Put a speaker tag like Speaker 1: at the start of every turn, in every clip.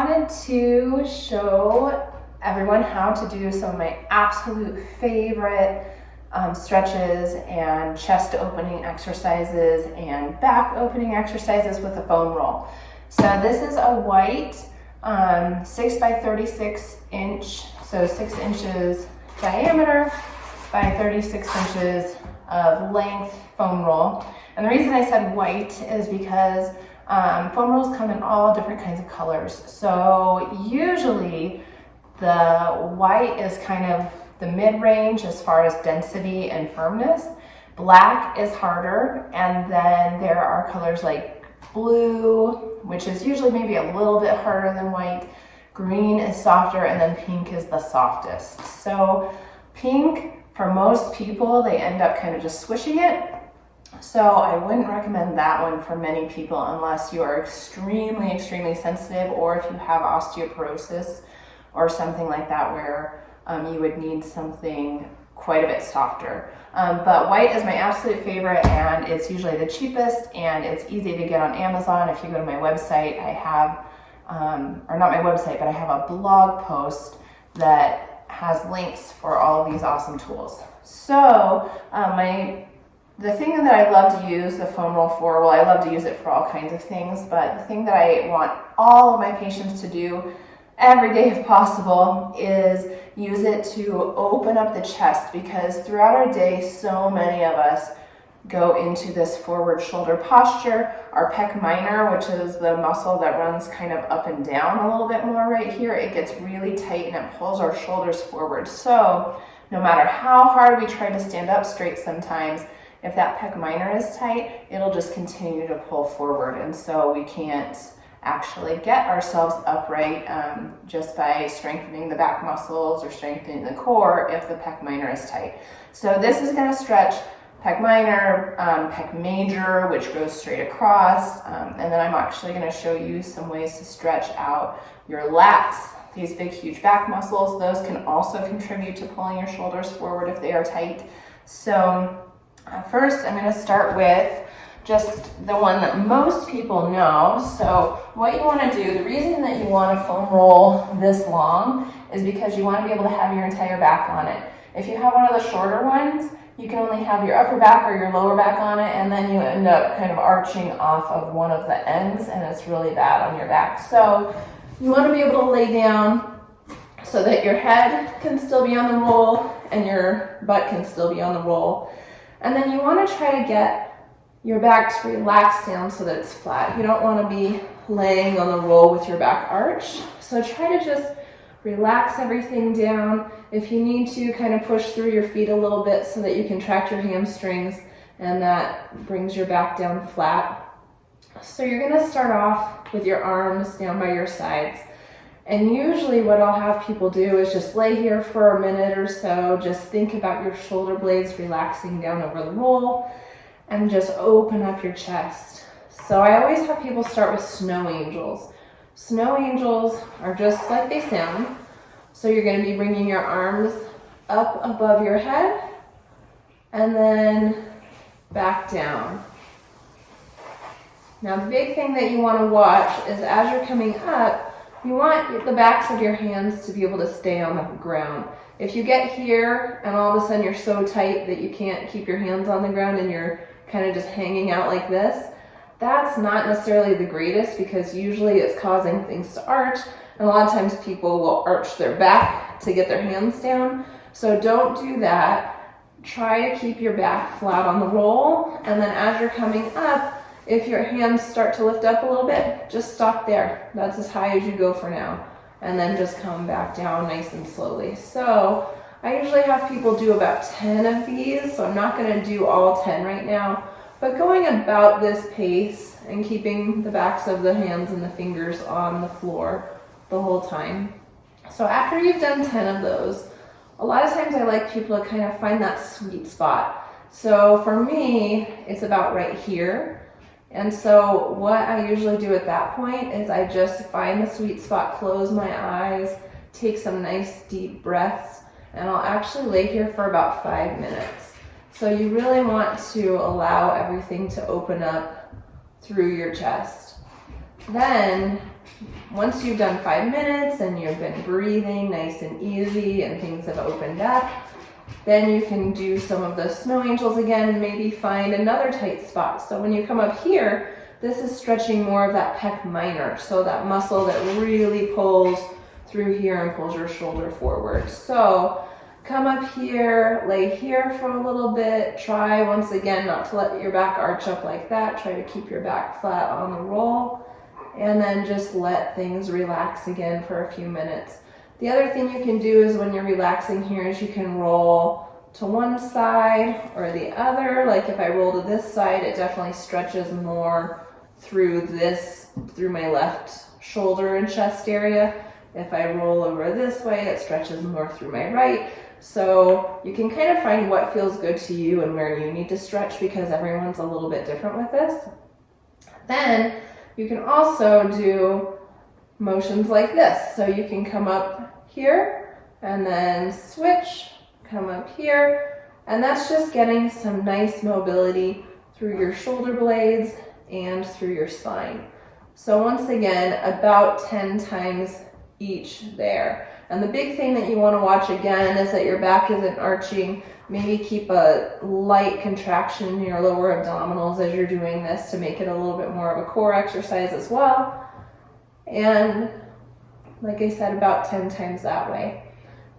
Speaker 1: wanted to show everyone how to do some of my absolute favorite stretches and chest opening exercises and back opening exercises with a foam roll. So this is a white 6 by 36 inch, so 6 inches diameter by 36 inches of length foam roll. And the reason I said white is because foam rolls come in all different kinds of colors. So usually the white is kind of the mid-range as far as density and firmness. Black is harder, and then there are colors like blue, which is usually maybe a little bit harder than white. Green is softer, and then pink is the softest. So pink, for most people, they end up kind of just swishing it. So I wouldn't recommend that one for many people unless you are extremely, extremely sensitive, or if you have osteoporosis or something like that where you would need something quite a bit softer. But white is my absolute favorite, and it's usually the cheapest, and it's easy to get on Amazon. If you go to my website, I have, or not my website, but I have a blog post that has links for all of these awesome tools. So the thing that I love to use the foam roll for, well, I love to use it for all kinds of things, but the thing that I want all of my patients to do every day if possible is use it to open up the chest, because throughout our day, so many of us go into this forward shoulder posture. Our pec minor, which is the muscle that runs kind of up and down a little bit more right here, it gets really tight and it pulls our shoulders forward. So no matter how hard we try to stand up straight sometimes, if that pec minor is tight, it'll just continue to pull forward. And so we can't actually get ourselves upright just by strengthening the back muscles or strengthening the core if the pec minor is tight. So this is going to stretch pec minor, pec major, which goes straight across, and then I'm actually going to show you some ways to stretch out your lats. These big, huge back muscles, those can also contribute to pulling your shoulders forward if they are tight. So first, I'm going to start with just the one that most people know. So what you want to do, the reason that you want to foam roll this long is because you want to be able to have your entire back on it. If you have one of the shorter ones, you can only have your upper back or your lower back on it, and then you end up kind of arching off of one of the ends, and it's really bad on your back. So you want to be able to lay down so that your head can still be on the roll and your butt can still be on the roll. And then you want to try to get your back to relax down so that it's flat. You don't want to be laying on the roll with your back arched. So try to just relax everything down. If you need to, kind of push through your feet a little bit so that you can track your hamstrings, and that brings your back down flat. So you're going to start off with your arms down by your sides. And usually what I'll have people do is just lay here for a minute or so, just think about your shoulder blades relaxing down over the roll, and just open up your chest. So I always have people start with snow angels. Snow angels are just like they sound. So you're going to be bringing your arms up above your head and then back down. Now the big thing that you want to watch is as you're coming up, you want the backs of your hands to be able to stay on the ground. If you get here and all of a sudden you're so tight that you can't keep your hands on the ground and you're kind of just hanging out like this, that's not necessarily the greatest, because usually it's causing things to arch, and a lot of times people will arch their back to get their hands down. So don't do that. Try to keep your back flat on the roll, and then as you're coming up, if your hands start to lift up a little bit, just stop there. That's as high as you go for now, and then just come back down nice and slowly. So I usually have people do about 10 of these, so I'm not going to do all 10 right now, but going about this pace and keeping the backs of the hands and the fingers on the floor the whole time. So after you've done 10 of those, a lot of times I like people to kind of find that sweet spot. So for me, it's about right here. And so what I usually do at that point is I just find the sweet spot, close my eyes, take some nice deep breaths, and I'll actually lay here for about 5 minutes. So you really want to allow everything to open up through your chest. Then Once you've done 5 minutes and you've been breathing nice and easy and things have opened up, then you can do some of those snow angels again and maybe find another tight spot. So when you come up here, this is stretching more of that pec minor, so that muscle that really pulls through here and pulls your shoulder forward. So come up here, lay here for a little bit. Try once again not to let your back arch up like that. Try to keep your back flat on the roll, and then just let things relax again for a few minutes. The other thing you can do is when you're relaxing here is you can roll to one side or the other. Like if I roll to this side, it definitely stretches more through my left shoulder and chest area. If I roll over this way, it stretches more through my right. So you can kind of find what feels good to you and where you need to stretch, because everyone's a little bit different with this. Then you can also do motions like this. So you can come up here and then switch, come up here, and that's just getting some nice mobility through your shoulder blades and through your spine. So once again, about 10 times each there. And the big thing that you want to watch again is that your back isn't arching. Maybe keep a light contraction in your lower abdominals as you're doing this to make it a little bit more of a core exercise as well. And like I said, about 10 times that way.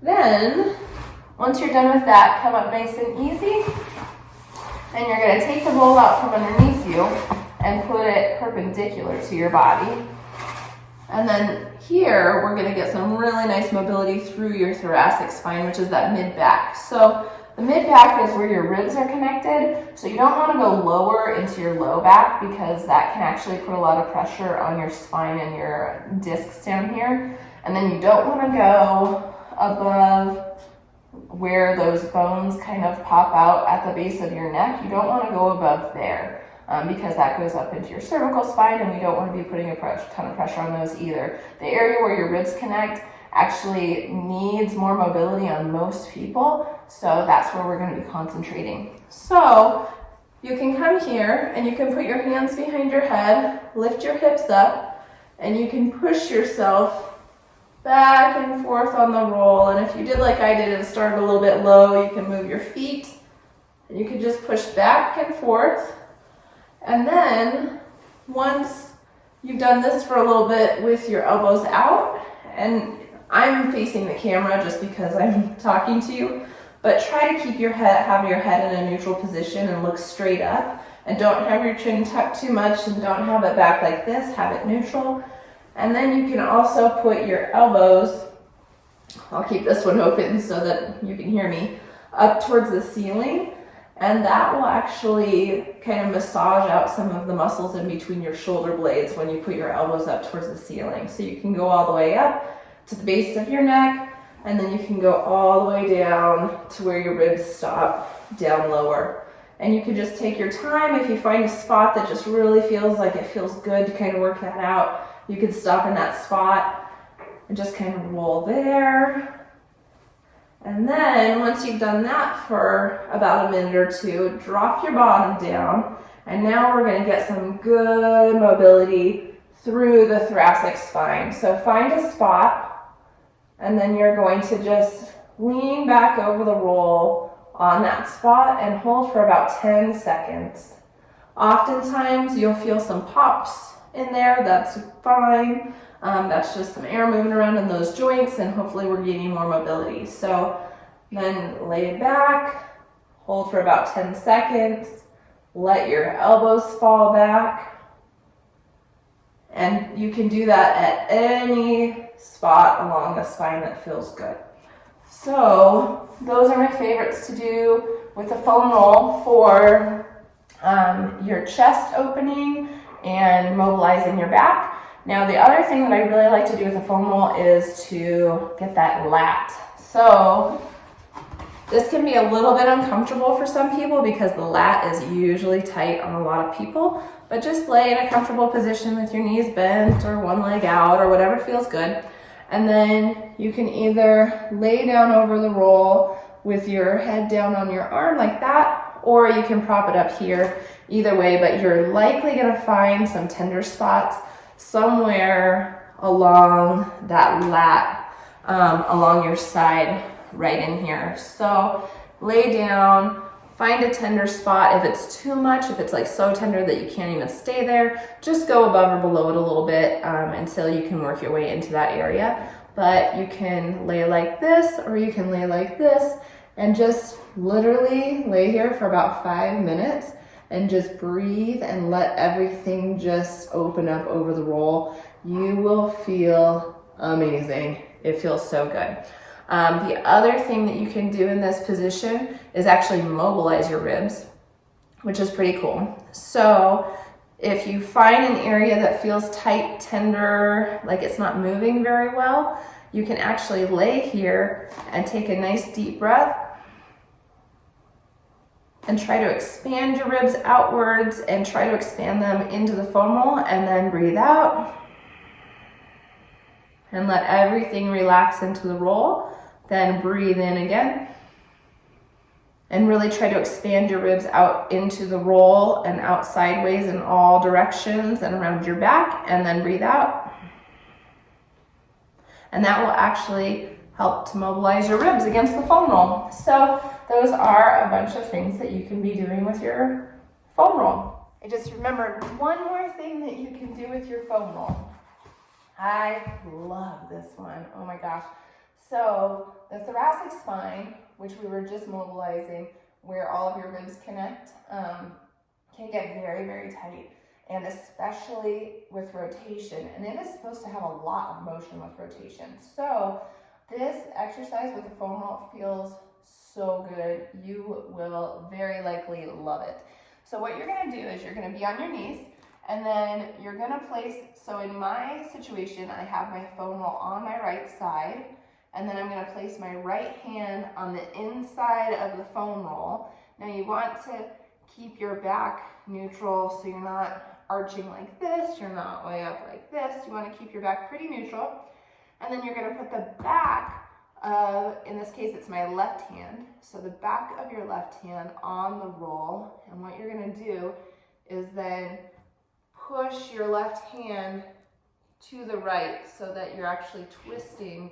Speaker 1: Then, once you're done with that, come up nice and easy. And you're going to take the roll out from underneath you and put it perpendicular to your body. And then here, we're going to get some really nice mobility through your thoracic spine, which is that mid-back. So the mid-back is where your ribs are connected. So you don't want to go lower into your low back, because that can actually put a lot of pressure on your spine and your discs down here. And then you don't want to go above where those bones kind of pop out at the base of your neck. You don't want to go above there. Because that goes up into your cervical spine, and we don't want to be putting a ton of pressure on those either. The area where your ribs connect actually needs more mobility on most people, so that's where we're going to be concentrating. So you can come here and you can put your hands behind your head, lift your hips up, and you can push yourself back and forth on the roll. And if you did like I did and started a little bit low, you can move your feet and you can just push back and forth. And then once you've done this for a little bit with your elbows out, and I'm facing the camera just because I'm talking to you, but try to keep have your head in a neutral position and look straight up, and don't have your chin tucked too much, and don't have it back like this, have it neutral. And then you can also put your elbows, I'll keep this one open so that you can hear me, up towards the ceiling. And that will actually kind of massage out some of the muscles in between your shoulder blades when you put your elbows up towards the ceiling. So you can go all the way up to the base of your neck, and then you can go all the way down to where your ribs stop, down lower. And you can just take your time. If you find a spot that just really feels like it feels good to kind of work that out, you can stop in that spot and just kind of roll there. And then once you've done that for about a minute or two, drop your bottom down. And now we're going to get some good mobility through the thoracic spine. So find a spot, and then you're going to just lean back over the roll on that spot and hold for about 10 seconds. Oftentimes you'll feel some pops in there. That's fine. That's just some air moving around in those joints, and hopefully we're gaining more mobility. So then lay it back, hold for about 10 seconds, let your elbows fall back, and you can do that at any spot along the spine that feels good. So those are my favorites to do with the foam roll for your chest opening and mobilizing your back. Now, the other thing that I really like to do with a foam roll is to get that lat. So this can be a little bit uncomfortable for some people because the lat is usually tight on a lot of people, but just lay in a comfortable position with your knees bent or one leg out or whatever feels good. And then you can either lay down over the roll with your head down on your arm like that, or you can prop it up here. Either way, but you're likely going to find some tender spots somewhere along that lat, along your side right in here. So lay down, find a tender spot. If it's too much, if it's like so tender that you can't even stay there, just go above or below it a little bit until you can work your way into that area. But you can lay like this, or you can lay like this, and just literally lay here for about 5 minutes and just breathe and let everything just open up over the roll. You will feel amazing. It feels so good. The other thing that you can do in this position is actually mobilize your ribs, which is pretty cool. So if you find an area that feels tight, tender, like it's not moving very well, you can actually lay here and take a nice deep breath and try to expand your ribs outwards and try to expand them into the foam roll, and then breathe out and let everything relax into the roll. Then breathe in again and really try to expand your ribs out into the roll and out sideways in all directions and around your back, and then breathe out. And that will actually help to mobilize your ribs against the foam roll. So those are a bunch of things that you can be doing with your foam roll. I just remembered one more thing that you can do with your foam roll. I love this one. Oh my gosh. So the thoracic spine, which we were just mobilizing, where all of your ribs connect, can get very, very tight, and especially with rotation. And it is supposed to have a lot of motion with rotation. So this exercise with the foam roll feels so good. You will very likely love it. So what you're gonna do is you're gonna be on your knees, and then you're gonna place, so in my situation, I have my foam roll on my right side, and then I'm going to place my right hand on the inside of the foam roll. Now you want to keep your back neutral, so you're not arching like this, you're not way up like this. You want to keep your back pretty neutral. And then you're going to put the back of, in this case it's my left hand, so the back of your left hand on the roll. And what you're going to do is then push your left hand to the right so that you're actually twisting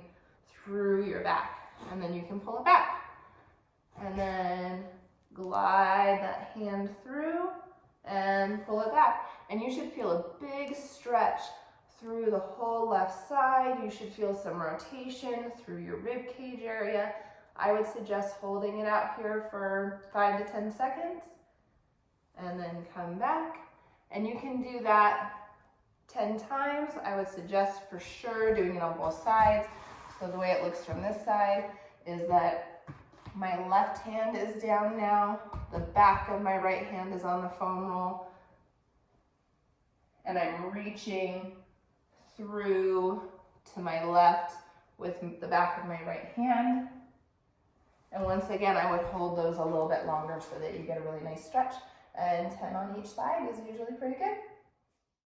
Speaker 1: through your back, and then you can pull it back, and then glide that hand through and pull it back. And you should feel a big stretch through the whole left side. You should feel some rotation through your rib cage area. I would suggest holding it out here for 5 to 10 seconds and then come back, and you can do that 10 times. I would suggest for sure doing it on both sides. So the way it looks from this side is that my left hand is down now, the back of my right hand is on the foam roll, and I'm reaching through to my left with the back of my right hand. And once again, I would hold those a little bit longer so that you get a really nice stretch, and 10 on each side is usually pretty good.